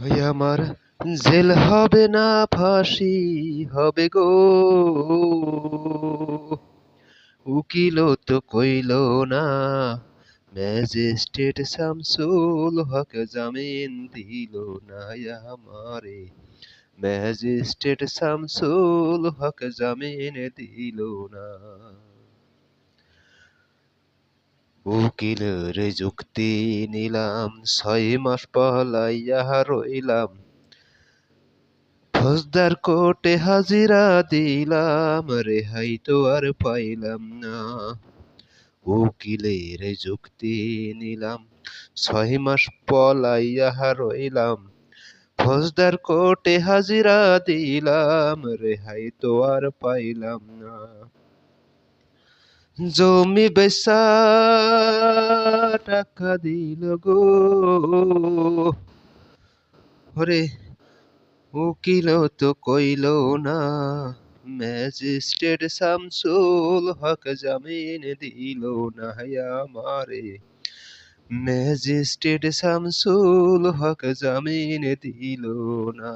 ওই আমার জেল হবে না ফাঁসি হবে গো, উকিল তো কইল না, ম্যাজিস্ট্রেট শামসুল হক জামিন দিল না আমারে, ম্যাজিস্ট্রেট শামসুল হক জামিন দিল না। উকিলের যুক্তি নিলাম, 6 মাস পলাইয়া রইলাম, ফৌজদার কোর্টে হাজিরা দিলাম, রেহাই তো আর পাইলাম না। উকিলের যুক্তি নিলাম, 6 মাস পলাইয়া রইলাম, ফৌজদার কোর্টে হাজিরা দিলাম, রেহাই তো আর পাইলাম না। জমি বেচা টাকা দিল গো, ওরে উকিল তো কইল না, ম্যাজিস্ট্রেট শামসুল হক জামিন দিল না আমারে, ম্যাজিস্ট্রেট শামসুল হক জামিন দিল না।